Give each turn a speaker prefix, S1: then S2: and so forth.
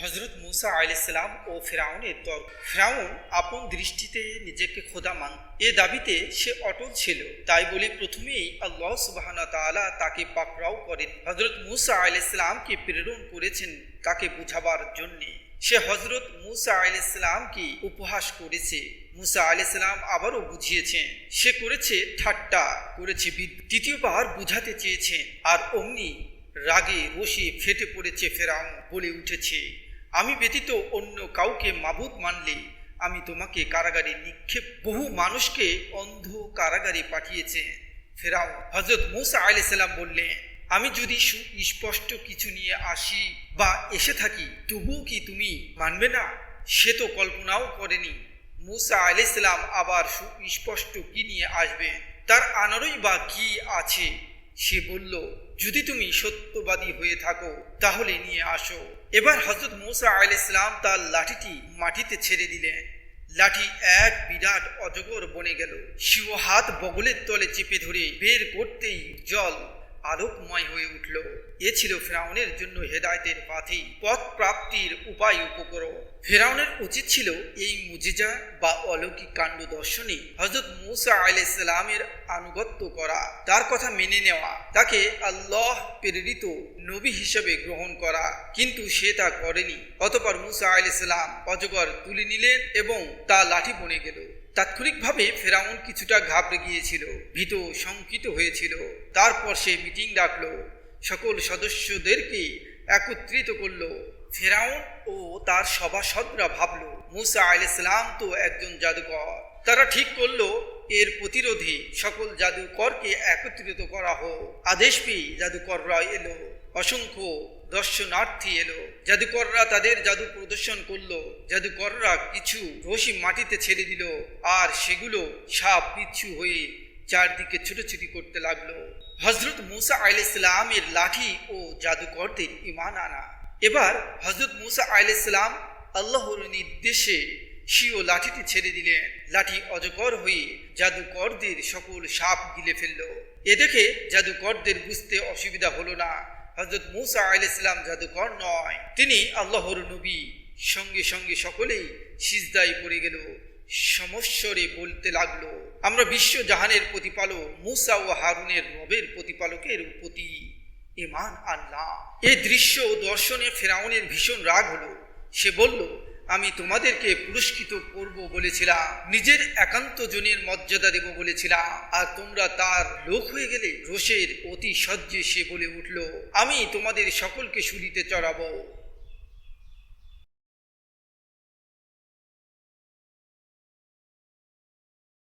S1: হযরত মুসা আলাইহিস সালাম ও ফিরআউনের তর্ক। ফিরআউন আপন দৃষ্টিতে নিজেকে খোদা মান এ দাবিতে সে অটল ছিল। তাই বলে প্রথমেই আল্লাহ সুবহানাহু ওয়া তাআলা তাকে পাকড়াও করেন। হযরত মুসা আলাইহিস সালামকে প্রেরণ করেছেন তাকে বুঝাবার জন্যে। সে হযরত মুসা আলাইহিস সালামকে উপহাস করেছে। মুসা আলাইহিস সালাম আবারও বুঝিয়েছেন। সে করেছে ঠাট্টা, করেছে তৃতীয়বার বুঝাতে চেয়েছেন। আর অমনি রাগে রোষে ফেটে পড়েছে ফিরআউন, বলে উঠেছে, আমি ব্যতীত অন্য কাউকে মাবুদ মানলে আমি তোমাকে কারাগারে নিক্ষেপ। বহু মানুষকে অন্ধ কারাগারে পাঠিয়েছে ফিরআউন। হযরত মুসা আলাইহিস সালাম বললেন, আমি যদি সুস্পষ্ট কিছু নিয়ে আসি বা এসে থাকি তবুও কি তুমি মানবে না? সে তো কল্পনাও করেনি মুসা আলাইহিস সালাম আবার সুস্পষ্ট কি নিয়ে আসবে। তার আনারই বা কি আছে? সে বলল, যদি তুমি সত্যবাদী হয়ে থাকো তাহলে নিয়ে আসো। এবার হযরত মুসা আলাইহিস সালাম তার লাঠিটি মাটিতে ছেড়ে দিলেন। লাঠি এক বিরাট অজগর বনে গেল। শিব হাত বগলের তলে চেপে ধরে বের করতেই জল আলোকময় হয়ে উঠল। এ ছিল ফিরআউনের জন্য হেদায়েতের পথ প্রাপ্তির উপায় উপকরণ। ফিরআউনের উচিত ছিল এই মুজিজা বা অলৌকিক কাণ্ড দর্শনে হযরত মুসা আলাইহিস সালামের আনুগত্য করা, তার কথা মেনে নেওয়া, তাকে আল্লাহ প্রেরিত নবী হিসেবে গ্রহণ করা। কিন্তু সে তা করেনি। অতঃপর মুসা আলাইহিস সালাম অজগর তুলে নিলেন এবং তা লাঠি বনে গেল। তাৎক্ষণিকভাবে ফিরআউন কিছুটা ঘাবড়ে গিয়েছিল, ভীত শঙ্কিত হয়েছিল। তারপর সে মিটিং ডাকলো, সকল সদস্যদেরকে একত্রিত করলো। ফিরআউন ও তার সভাসদরা ভাবলো, মুসা আলাইহিস সালাম তো একজন জাদুকর। তারা ঠিক করলো এর প্রতিরোধে সকল জাদুকরকে একত্রিত করা হোক। আদেশ পেয়ে জাদুকররা এলো। অসংখ্য দর্শনার্থী এলো। জাদুকররা তাদের জাদু প্রদর্শন করলো। জাদুকররা কিছু রশি মাটিতে ছেড়ে দিল আর সেগুলো সাপ বিচ্ছু হয়ে চারদিকে ছুটোছুটি করতে লাগলো। হযরত মুসা আলাইহিস সালামের লাঠি ও জাদুকরদের ঈমান আনা। এবার হযরত মুসা আলাইহিস সালাম আল্লাহর নির্দেশে স্বীয় লাঠিটি ছেড়ে দিলেন। লাঠি অজগর হয়ে জাদুকরদের সকল সাপ গিলে ফেলল। এ দেখে জাদুকরদের বুঝতে অসুবিধা হলো না হযরত মুসা আলাইহিস সালাম জাদুকর নয়, তিনি আল্লাহর নবী। সঙ্গে সঙ্গে সকলেই সিজদায় পড়ে গেল। সমস্বরে বলতে লাগলো, আমরা বিশ্ব জাহানের প্রতিপালক মুসা ও হারুনের রবের প্রতিপালকের প্রতি ঈমান আনলাম। এই দৃশ্য দর্শনে ফিরআউনের ভীষণ রাগ হলো। সে বলল, আমি তোমাদেরকে পুরস্কৃত করব বলেছিলাম, নিজের একান্ত জনের মর্যাদা দেব বলেছিলাম, আর তোমরা তার লোক হয়ে গেলে। রোষের অতি সহ্যে সে বলে উঠল, আমি তোমাদের সকলকে শুলিতে চড়াবো।